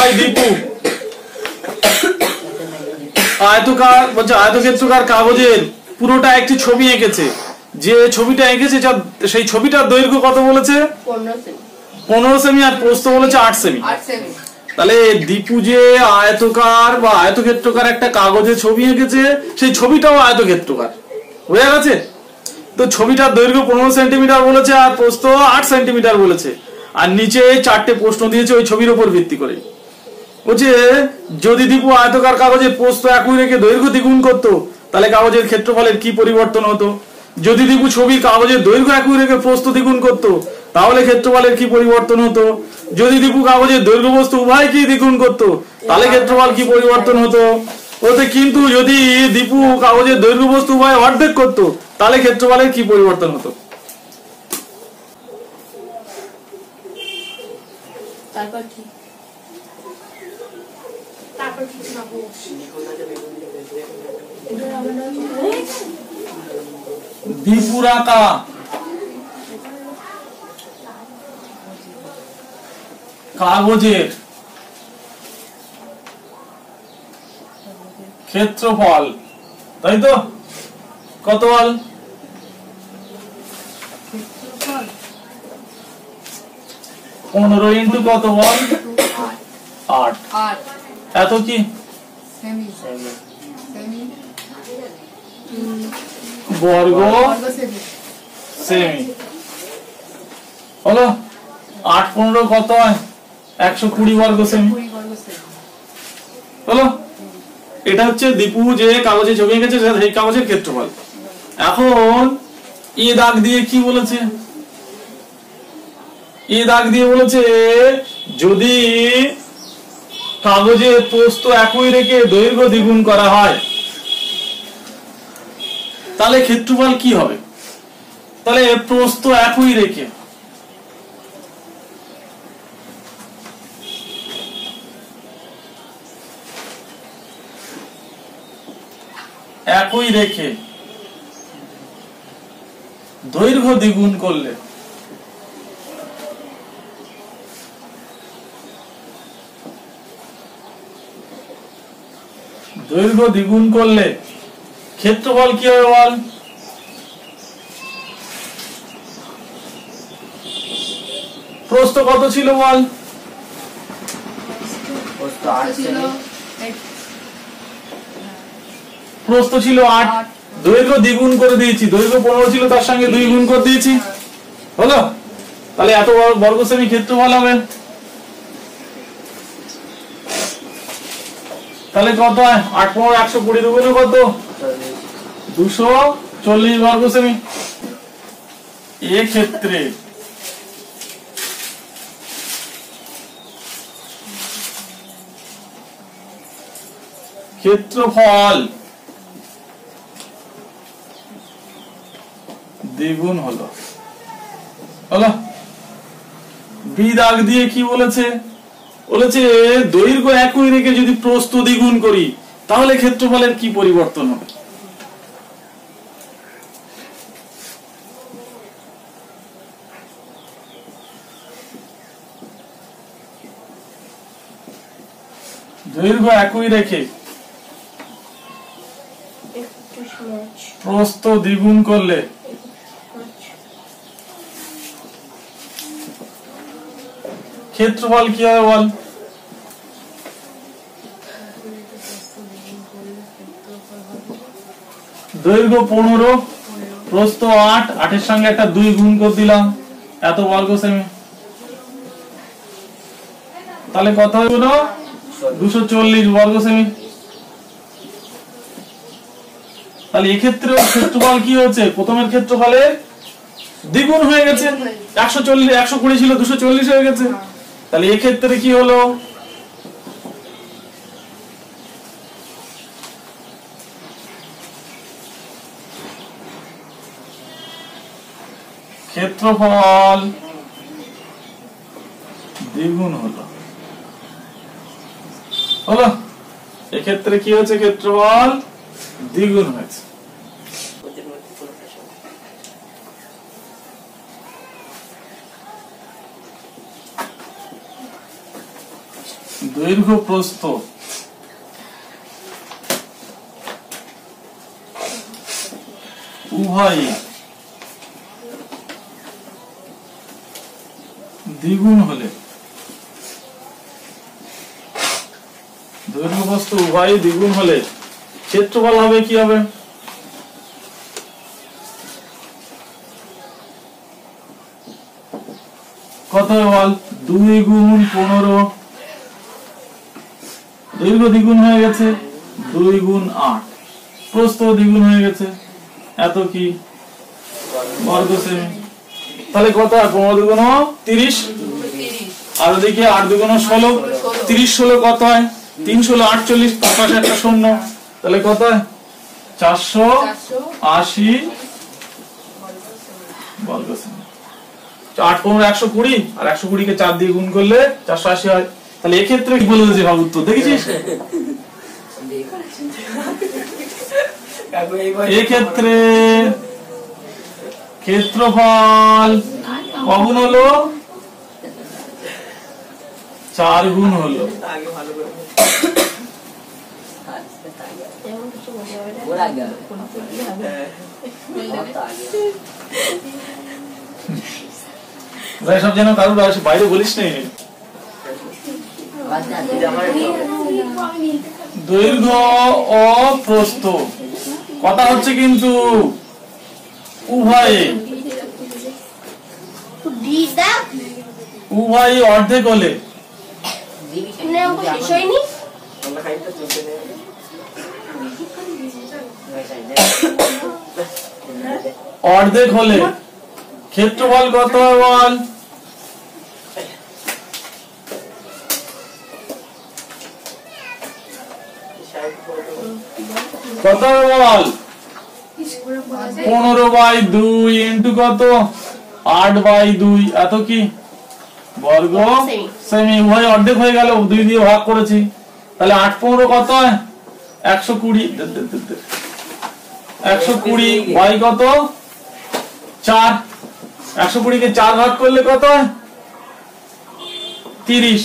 ভাই দীপু আয়তক্ষেত্রকার কাগজের পুরোটা একটি ছবি এঁকেছে, যে ছবিটা এঁকেছে সেই ছবিটার দৈর্ঘ্য কত বলেছে? 15 সেমি, আর প্রস্থ বলেছে 8 সেমি। তাহলে দীপু যে আয়তকার বা আয়তক্ষেত্রকার একটা কাগজের ছবি এঁকেছে, সেই ছবিটাও আয়তক্ষেত্রকার, বোঝা গেছে? তো ছবিটার দৈর্ঘ্য 15 সেন্টিমিটার বলেছে আর প্রস্থ 8 সেন্টিমিটার বলেছে, আর নিচে 4টে প্রশ্ন দিয়েছে ওই ছবির উপর ভিত্তি করে। বলছে যদি দীপু আয়তকার কাগজের প্রস্থ একই রেখে দৈর্ঘ্য দ্বিগুণ করতো তাহলে কাগজের ক্ষেত্রফলের কি পরিবর্তন হতো? যদি দীপু ছবির কাগজের দৈর্ঘ্য একই রেখে প্রস্থ দ্বিগুণ করতো তাহলে ক্ষেত্রফলের কি পরিবর্তন হতো? যদি দীপু কাগজের দৈর্ঘ্য বস্তু উভয় কি দ্বিগুণ করতো তাহলে ক্ষেত্রফল কি পরিবর্তন হতো? ওতে কিন্তু যদি দীপু কাগজের দৈর্ঘ্য বস্তু উভয় অর্ধেক করতো তাহলে ক্ষেত্রফলের কি পরিবর্তন হতো? দীপুরাকা কাগজের ক্ষেত্রফল, তাই তো? কত বল? 15 ইন্টু কত বল? 8। এত কি বর্গ সেমি হলো? 8 15 কত হয়? 120 বর্গ সেমি হলো। এটা হচ্ছে দীপু যে কাগজে ছবি এঁকেছে সেই কাগজের ক্ষেত্রফল। এখন এ দাগ দিয়ে কি বলেছে? এ দাগ দিয়ে বলেছে যদি কাগজের প্রস্থ একই রেখে দৈর্ঘ্য দ্বিগুণ করা হয় তাহলে ক্ষেত্রফল কি হবে? তাহলে প্রস্থ একই রেখে দৈর্ঘ্য দ্বিগুণ করলে ক্ষেত্রফল কি হবে বল? প্রস্থ কত ছিল বল? প্রস্থ ছিল 8, দৈর্ঘ্য দ্বিগুণ করে দিয়েছি, দৈর্ঘ্য 15 ছিল তার সঙ্গে 2 গুণ করে দিয়েছি, হলো? তাহলে এত বর্গ সেমি ক্ষেত্রফল হবে। তাহলে কত হয়? 8 15 120 দুগুণে কত? 240 বর্গ সেমি। এক্ষেত্রে ক্ষেত্রফল দ্বিগুণ হলো। বি দাগ দিয়ে কি বলেছে? বলেছে দৈর্ঘ্য একই রেখে যদি প্রস্থ দ্বিগুণ করি তাহলে ক্ষেত্রফলের কি পরিবর্তন হবে? দৈর্ঘ্য একই রেখে প্রস্থ দ্বিগুণ করলে ক্ষেত্রফল কি হবে বল? দৈর্ঘ্য 15, প্রস্থ 8, 8 এর সঙ্গে একটা 2 গুণ করে দিলাম, এত বর্গ সেমি। তাহলে কত হলো? 240 বর্গ সেমি। তাহলে এক্ষেত্রে ক্ষেত্রফল কি হচ্ছে? প্রথমের ক্ষেত্রফলে দ্বিগুণ হয়ে গেছে, 140 120 ছিল 240 হয়ে গেছে। তাহলে এক্ষেত্রে কি হলো? ক্ষেত্রফল দ্বিগুণ হলো। এক্ষেত্রে কি হচ্ছে? ক্ষেত্রফল দ্বিগুণ হয়েছে। দৈর্ঘ্য প্রস্থ উভয় দ্বিগুণ হলে, দৈর্ঘ্য প্রস্থ উভয় দ্বিগুণ হলে ক্ষেত্রফল হবে কি হবে? কত বল? 2 গুণ 15, দৈর্ঘ্য দ্বিগুণ হয়ে গেছে, 2 গুণ 8, প্রস্থ দ্বিগুণ হয়ে গেছে, এত কি বর্গ সেমি। তাহলে কত হয়? 15 দুগুণ 30, আর ওদিকে 8 দুগুণ 16, 30 16 কত হয়? 3 16 48, পাশে একটা শূন্য, তাহলে কত হয়? 480 বর্গ সেমি। 8 15 120, আর 120 কে 4 দিয়ে গুণ করলে 480 হয়। তাহলে এক্ষেত্রে কি বলে দিয়েছে ভাব উত্তর দেখেছিস? এক্ষেত্রে ক্ষেত্রফল কগুণ হলো? 4 গুণ হলো। সব যেন কারোর বাইরে বলিস নি। দৈর্ঘ্য ও প্রস্থ কথা হচ্ছে কিন্তু উভয়ে অর্ধেক হলে, অর্ধেক হলে ক্ষেত্রফল কত বল? কত বল? 15/2 ইন্টু কত? 8/2, এত কি বর্গ সেমি। উভয় অর্ধেক হয়ে গেল, 2 দিয়ে ভাগ করেছি, তাহলে 8 15 কত হয়? 120, 120 বাই কত? 4, 120 কে 4 ভাগ করলে কত হয়? 30,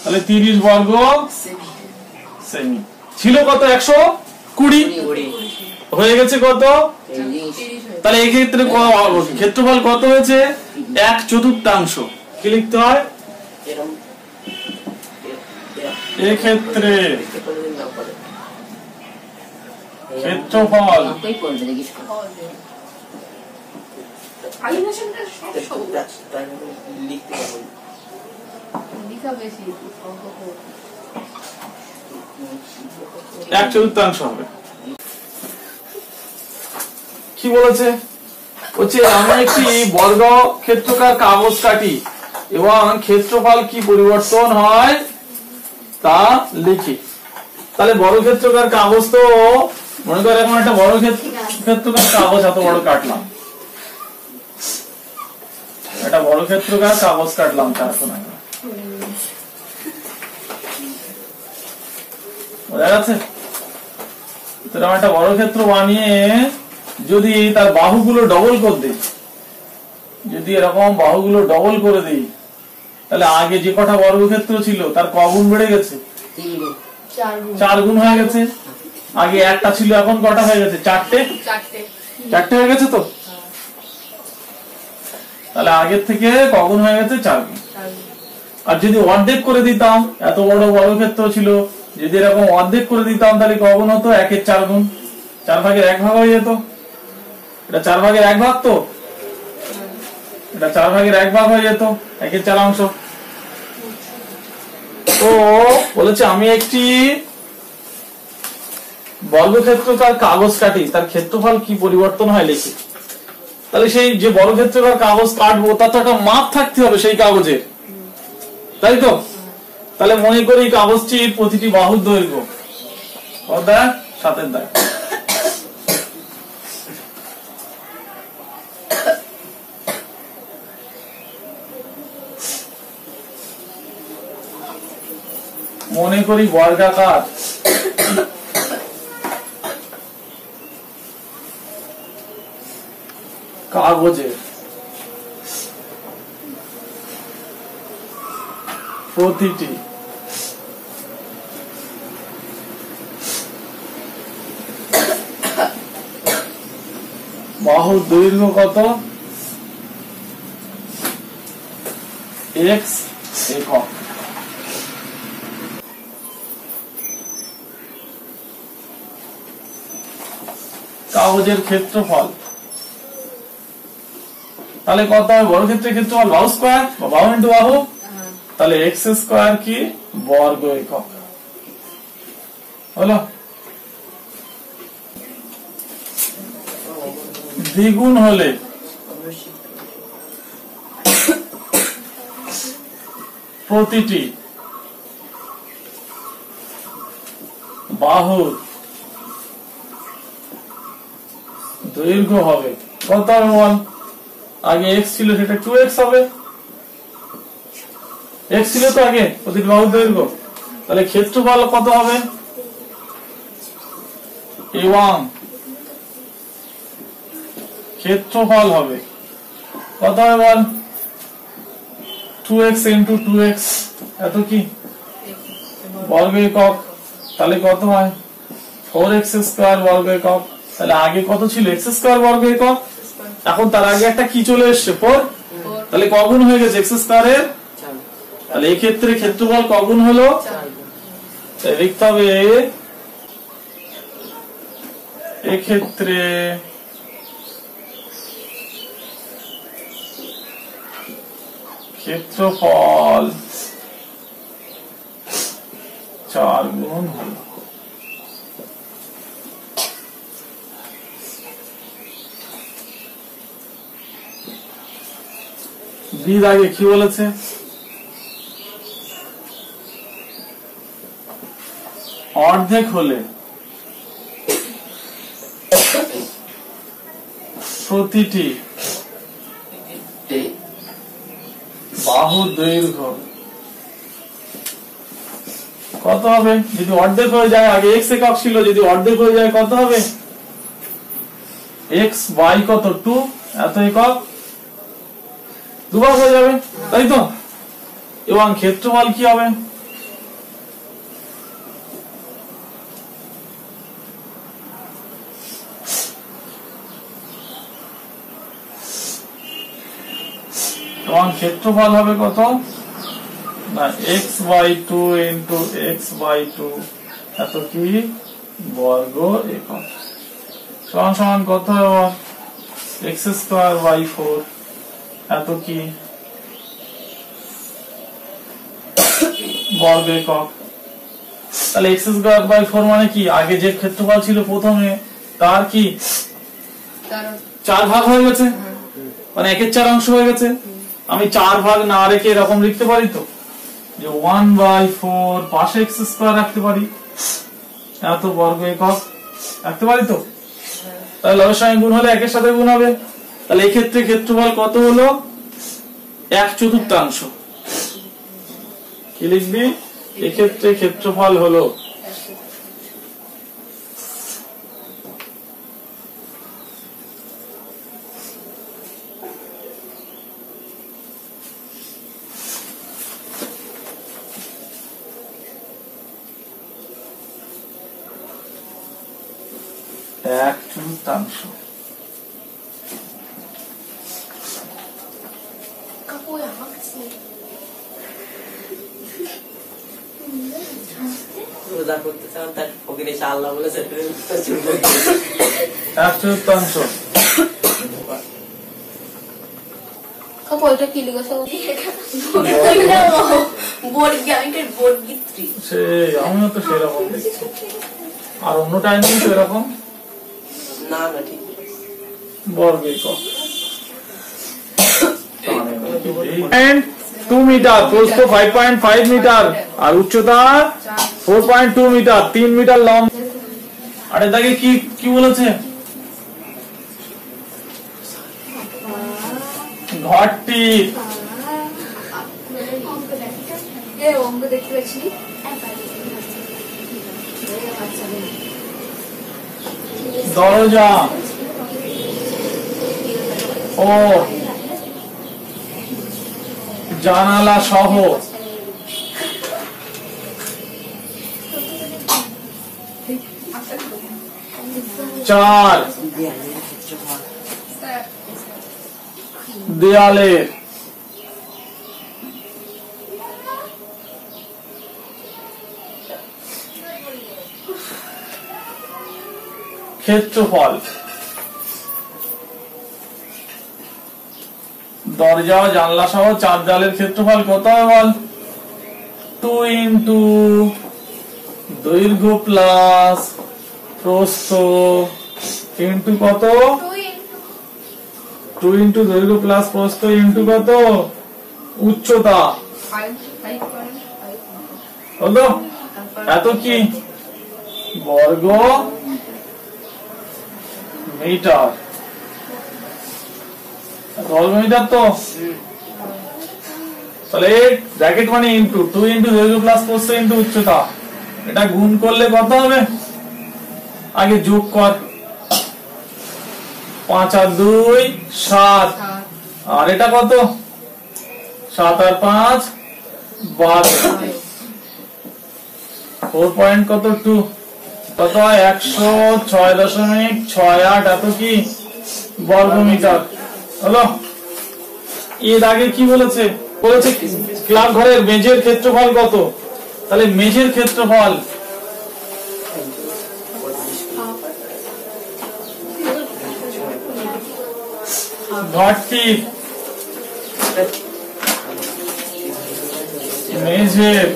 তাহলে 30 বর্গ সেমি। ছিল কত? 120 হয়ে গেছে কত? তাহলে এই ক্ষেত্রে ক্ষেত্রফল কত হয়েছে? 1/4। কি লিখতে হয় এই ক্ষেত্রে? ক্ষেত্রফল এক চতুর্থাংশ হবে। কি বলেছে? বলছে আমি একটি বর্গ ক্ষেত্রকার কাগজ কাটি এবং ক্ষেত্রফল কি পরিবর্তন হয় তা লিখি। তাহলে বড় ক্ষেত্রকার কাগজ তো মনে কর এখন একটা বড় ক্ষেত্রকার কাগজ এত বড় কাটলাম, একটা বড় ক্ষেত্রকার কাগজ কাটলাম, বোঝা গেছে? একটা বড় ক্ষেত্র বানিয়ে যদি তার বাহুগুলো ডবল করে দিই, যদি এরকম বাহুগুলো ডবল করে দিই, তাহলে আগে যে কটা বর্গক্ষেত্র ছিল তার কগুণ বেড়ে গেছে? 4 গুণ হয়ে গেছে। আগে একটা ছিল, এখন কটা হয়ে গেছে? 4টে হয়ে গেছে তো। তাহলে আগের থেকে কগুণ হয়ে গেছে? 4 গুণ। আর যদি অর্ধেক করে দিতাম, এত বড় বর্গক্ষেত্র ছিল, যদি এরকম অর্ধেক করে দিতাম তাহলে কগুণ হতো? 1/4 গুণ, 4/1 ভাগ হয়ে যেত। এটা 4/1 ভাগ, তো এটা 4/1 ভাগ হয়ে যেত, 1/4 অংশ। তো বলেছে আমি একটি বর্গক্ষেত্রকার কাগজ কাটি, তার ক্ষেত্রফল কি পরিবর্তন হয় লিখি। তাহলে সেই যে বর্গক্ষেত্রকার কাগজ কাটবো তার তো একটা মাপ থাকতে হবে সেই কাগজের, তাই তো? তাহলে মনে করি কাগজটির প্রতিটি বাহুর দৈর্ঘ্য 7 দেয়। মনে করি বর্গাকার কাগজের প্রতিটি বাহুর দৈর্ঘ্য কত? x একক। কাগজের ক্ষেত্রফল তাহলে কত হবে? বর্গক্ষেত্রের ক্ষেত্রফল বাহু স্কয়ার বা বাহু ইন্টু বাহু, তাহলে x স্কয়ার কি? বর্গ একক হলো। দ্বিগুণ হলে প্রতিটি বাহুর দৈর্ঘ্য হবে কত হবে বল? আগে x ছিল সেটা 2x হবে, x ছিল তো আগে প্রতিটি বাহুর দৈর্ঘ্য, তাহলে ক্ষেত্রফল কত হবে? এবং ক্ষেত্রফল হবে কত হবে বল? 2x into 2x এত কি বর্গ একক, তাহলে কত হয়? 4x স্কয়ার বর্গ একক। তাহলে আগে কত ছিল? x স্কয়ার বর্গ একক, এখন তার আগে একটা কি চলে এসছে? 4, তাহলে কগুণ হয়ে গেছে x স্কয়ারের? তাহলে এই ক্ষেত্রে ক্ষেত্রফল কগুণ হলো? লিখতে হবে এক্ষেত্রে ক্ষেত্রফল 4 গুণ হলো। বির আগে কি বলেছে? অর্ধেক হলে প্রতিটি বাহু দৈর্ঘ্য কত হবে? যদি অর্ধেক হয়ে যায়, আগে x একক ছিল, যদি অর্ধেক হয়ে যায় কত হবে? x বাই কত? 2 এত একক, দুভাগ হয়ে যাবে, তাই তো? এবং ক্ষেত্রফল কি হবে? এবং ক্ষেত্রফল হবে কত? না, x by 2 into x by 2 এত কি বর্গ একক সমান সমান কত হবে? x স্কয়ার বাই 4 এত কি বর্গ একক। তাহলে x স্কয়ার বাই 4 মানে কি? আগে যে ক্ষেত্রফল ছিল প্রথমে তার কি 4 ভাগ হয়ে গেছে, মানে 1/4 অংশ হয়ে গেছে। আমি 4 ভাগ না রেখে এরকম লিখতে পারি তো, যে 1/4 পাশে x স্কয়ার রাখতে পারি, এত বর্গ একক রাখতে পারি তো। তাহলে লবের সঙ্গে গুণ হলে একের সাথে গুণ হবে, তাহলে এই ক্ষেত্রে ক্ষেত্রফল কত হলো? 1/4। কি লিখবি? এক্ষেত্রে ক্ষেত্রফল হলো এক চতুর্থাংশ। রোজা করতে চান তার ফকির এসে আল্লাহ বলেছে এক চতুর্থাংশ। ওইটা কি লিখেছে? সে আমিও তো সেরকম দেখছি, আর অন্য টাইমে তো এরকম না না ঠিক বর্গ একক। 2 মিটার, প্রস্থ 5.5 মিটার আর উচ্চতা 4.2 মিটার, 3 মিটার লম্ব। আরে দাগে কি কি বলেছে? ঘরটি অঙ্ক দেখতে পাচ্ছি দরজা ও জানালা সহ 4 দেয়ালের ক্ষেত্রফল, দরজা জানলা সহ 4 দেয়ালের ক্ষেত্রফল কত হবে বল? 2 ইন্টু দৈর্ঘ্য প্লাস প্রস্থ ইন্টু কত? 2 ইন্টু দৈর্ঘ্য প্লাস প্রস্থ ইন্টু কত? উচ্চতা। হলো এত কি বর্গ মিটার, বর্গ মিটার। তো তাহলে ব্র্যাকেট মানে ইন্টু 2 ইন্টু দৈর্ঘ্য প্লাস প্রস্থ ইন্টু উচ্চতা, এটা গুণ করলে কত হবে? আগে যোগ কর, 5 আর 2 7, আর এটা কত? 7 আর 5 12, 4 পয়েন্ট কত 2 কত হয়? 106.68 এত কি বর্গ মিটার। হলো এর আগে কি বলেছে? বলেছে ক্লাব ঘরের মেঝের ক্ষেত্রফল কত? তাহলে মেঝের ক্ষেত্রফল ঘরটির মেঝের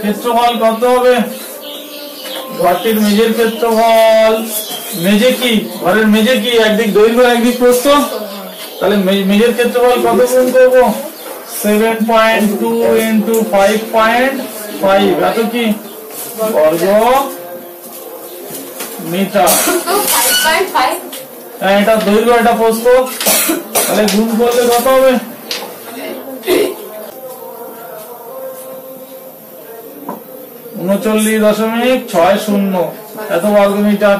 ক্ষেত্রফল কত হবে? ঘরটির মেঝের ক্ষেত্রফল, মেঝে কি ঘরের মেঝে কি একদিক দৈর্ঘ্য একদিক প্রস্থ, তাহলে মেঝের ক্ষেত্রফল কত গুণ করবো? 7.2 ইন্টু 5.5 এত কি বর্গ মিটার। এটা দৈর্ঘ্য এটা প্রস্থ, তাহলে গুণ করলে কত হবে? 39.60 এত বর্গ মিটার।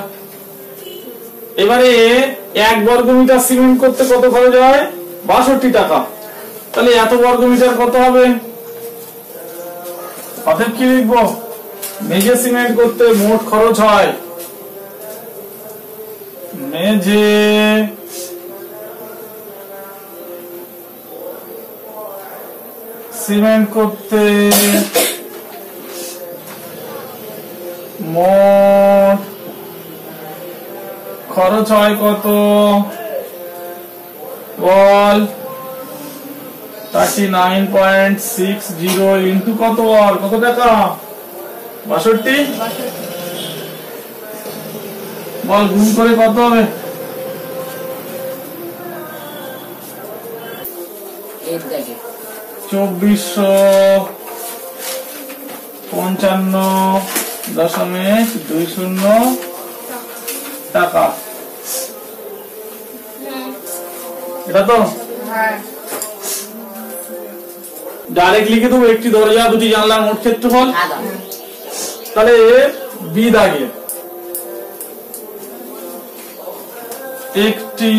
এবারে 1 বর্গ মিটার সিমেন্ট করতে কত খরচ হয়? 62 টাকা। তাহলে এত বর্গ মিটার কত হবে? অতএব কি লিখবো? মেঝে সিমেন্ট করতে মোট খরচ হয়, মেঝে সিমেন্ট করতে মোট খরচ হয় কত বল? 39.60 ইন্টু কত বল? কত টাকা? 62 বল, গুণ করে কত হবে? 2455.20 টাকা। এটা তো ডাইরেক্ট লিখে দেবো একটি দরজা দুটি জানলার মোট ক্ষেত্রফল। তাহলে বি দাগে একটি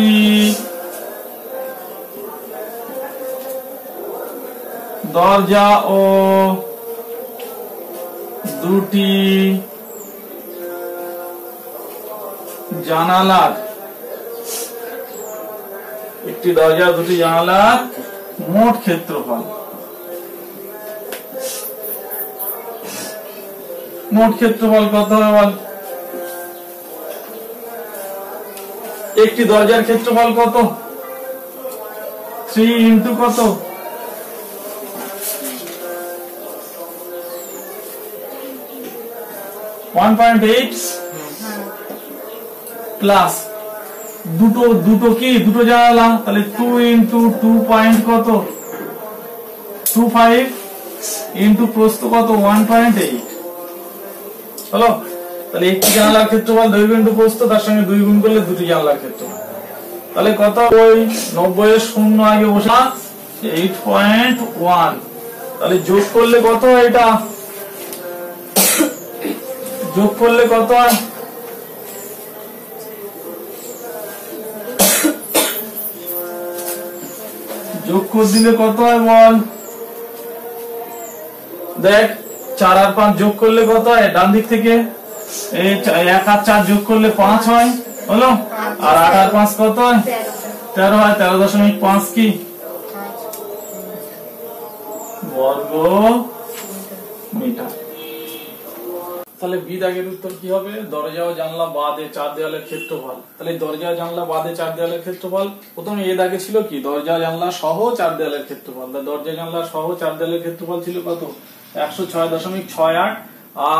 দরজা ও দুটি জানালার, একটি দরজা দুটি জানালার মোট ক্ষেত্রফল। মোট ক্ষেত্রফল কত হবে বল? একটি দরজার ক্ষেত্রফল কত? 3 ইন্টু কত? 1.8 প্লাস দুটো কি দুটো জানালা, তাহলে 2 ইন্টু 2 পয়েন্ট কত? 25 ইন্টু প্রস্থ কত? 1.8। হলো, তাহলে একটি জানালার ক্ষেত্রফল দৈর্ঘ্য ইন্টু প্রস্থ, তার সঙ্গে 2 গুণ করলে দুটি জানালার ক্ষেত্রফল। তাহলে কত? 90 এর শূন্য আগে বসে 8.1। তাহলে যোগ করলে কত? এটা যোগ করলে কত হয়? যোগ করে দিলে কত হয় বল? দেখ, 4 আর 5 যোগ করলে কত হয়? ডান দিক থেকে 1 আর 4 যোগ করলে 5 হয়, হলো। আর 8 আর 5 কত হয়? 13 হয় 13.5 কি বর্গ মিটার। তাহলে বি দাগের উত্তর কি হবে? দরজা ও জানলা বাদে চার দেওয়ালের ক্ষেত্রফল। তাহলে দরজা জানলা বাদে চার দেওয়ালের ক্ষেত্রফল, প্রথমে এ দাগে ছিল কি দরজা জানলা সহ চার দেওয়ালের ক্ষেত্রফল। দরজা জানলা সহ চার দেওয়ালের ক্ষেত্রফল ছিল কত? 106.68।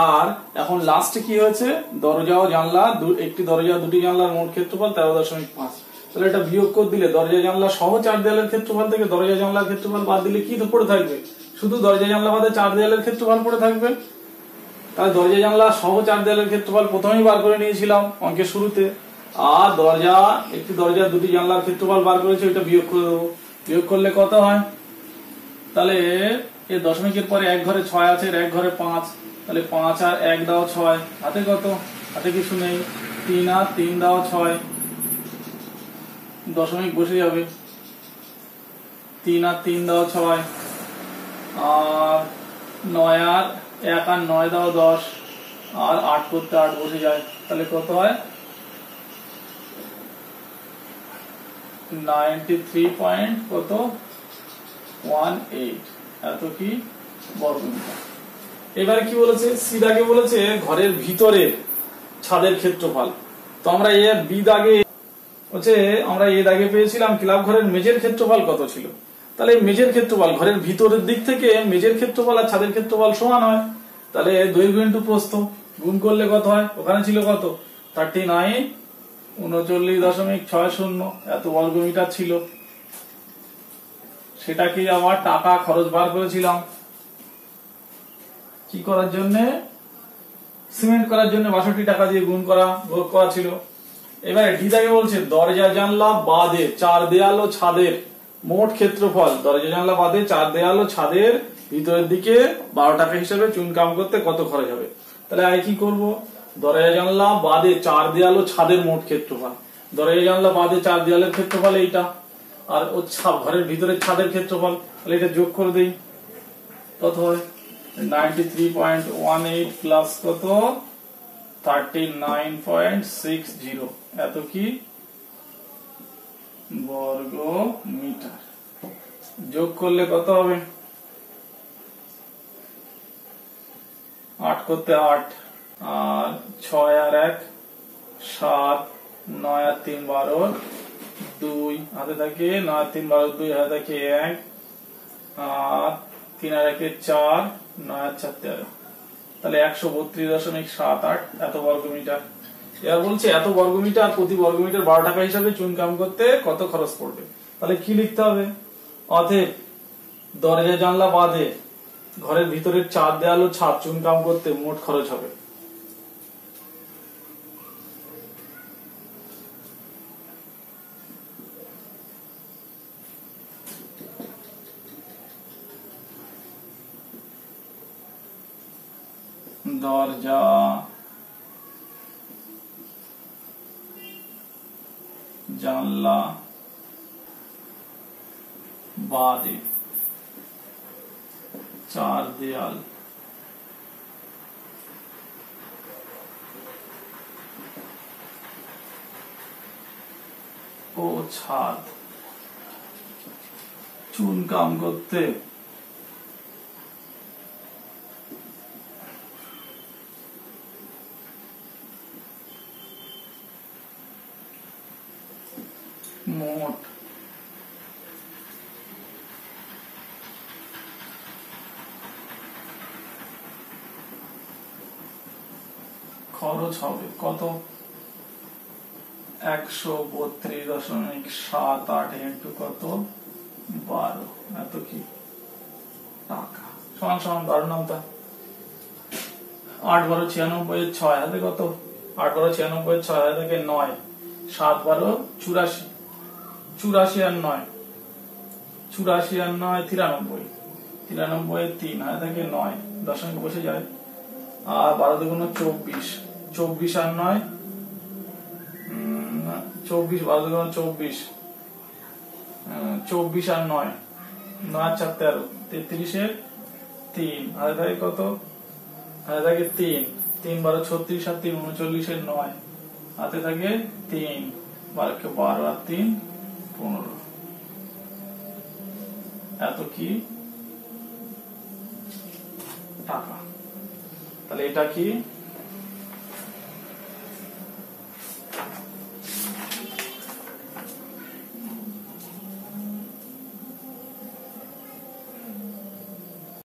আর এখন লাস্টে কি হয়েছে? দরজা ও জানলা একটি দরজা দুটি জানলার মোট ক্ষেত্রফল 13.5। তাহলে এটা বিয়োগ করে দিলে দরজা জানলা সহ চার দেওয়ালের ক্ষেত্রফল থেকে দরজা জানলার ক্ষেত্রফল বাদ দিলে কি পড়ে থাকবে? শুধু দরজা জানলা বাদে চার দেওয়ালের ক্ষেত্রফল পড়ে থাকবে। তাহলে দরজা জানলা সহ চার দেওয়ালের ক্ষেত্রফল প্রথমেই বার করে নিয়েছিলাম অঙ্কের শুরুতে, আর একটি দরজা দুটি জানলার ক্ষেত্রফল বার করেছে, ওইটা বিয়োগ করে দেবো। বিয়োগ করলে কত হয়? তাহলে এই দশমিকের পরে এক ঘরে 6 আছে, এক ঘরে 5, তাহলে 5 আর 1 দাও 6, হাতে কত? হাতে কিছু নেই, 3 আর 3 দাও 6, দশমিক বসে যাবে। 3 আর 3 দাও 6, আর 9 আর 1 আর 9 দাও 10, আর 8 করতে 8 বসে যায়। তাহলে কত হয়? 93.18 এত কি বর্গমিটার। এবারে কি বলেছে? সি দাগে বলেছে ঘরের ভিতরে ছাদের ক্ষেত্রফল। তো আমরা এ বি দাগে হচ্ছে আমরা এ দাগে পেয়েছিলাম ক্লাব ঘরের মেঝের ক্ষেত্রফল কত ছিল। তাহলে মেঝের ক্ষেত্রফল ঘরের ভিতরের দিক থেকে মেঝের ক্ষেত্রফল আর ছাদের ক্ষেত্রফল সমান হয়। তাহলে দৈর্ঘ্য ইন্টু প্রস্থ গুণ করলে কত হয়? ওখানে ছিল কত? 39 39.60 এত বর্গমিটার ছিল। সেটাকে আবার টাকা খরচ বার করেছিলাম কি করার জন্য? সিমেন্ট করার জন্য 62 টাকা দিয়ে গুণ করা যোগ করা ছিল। এবারে ডি দাগে বলছে দরজা জানলা বাদে চার দেয়াল ও ছাদের মোট ক্ষেত্রফল। দরজা জানলা বাদে চার দেয়াল ও ছাদের ভিতরের দিকে 12 টাকা হিসাবে চুনকাম করতে কত খরচ হবে? তাহলে আই কি করব? দরজা জানলা বাদে চার দেয়াল ও ছাদের মোট ক্ষেত্রফল। দরজা জানলা বাদে চার দেয়ালের ক্ষেত্রফল এইটা, আর ও ঘরের ভিতরের ছাদের ক্ষেত্রফল। তাহলে এটা যোগ করে দেই, কত হয়? 93.18 প্লাস কত? 39.60 এত কি বর্গ মিটার। যোগ করলে কত হবে? 8 করতে 8, আর 6 আর 1 7, 9 আর 3 12, 2 হাতে থাকে, 9 আর 3 12, 2 হাতে থাকে 1, আর 3 আর 1 4, 9 আর 4 13। তাহলে 132.78 এত বর্গমিটার। এবার বলছে এত বর্গমিটার প্রতি বর্গমিটার 12 টাকা হিসাবে চুনকাম করতে কত খরচ পড়বে। তাহলে কি লিখতে হবে? অতএব দরজা জানলা বাদে ঘরের ভিতরের চার দেয়াল ও ছাদ চুনকাম করতে মোট খরচ হবে। দরজা জানলা বাদে চার দেয়াল ও ছাদ চুনকাম করতে মোট খরচ হবে কত? 132.78 ইন্টু কত? 12 এত কি টাকা সমান সমান 12 নামতা 8 12 96 এর 6 হাতে কত? 8 12 96 এর 6 হাতে থেকে 9, 7 12 84, 84 আর 9, 84 আর 9 93, 93 এর 3 হাতে থেকে 9, দশমিক বসে যায়, আর 12 দুগুণ 24, 24 আর 9 24, 12 দুগুণ 24, 24 আর 9, 9 আর 4 13, 33 এর 3 হাতে থাকে কত? হাতে থাকে 3, 3 12 36 আর 3 39 এর 9 হাতে থাকে 3, 12 কে 12 আর 3 15 এত কি টাকা। তাহলে এটা কি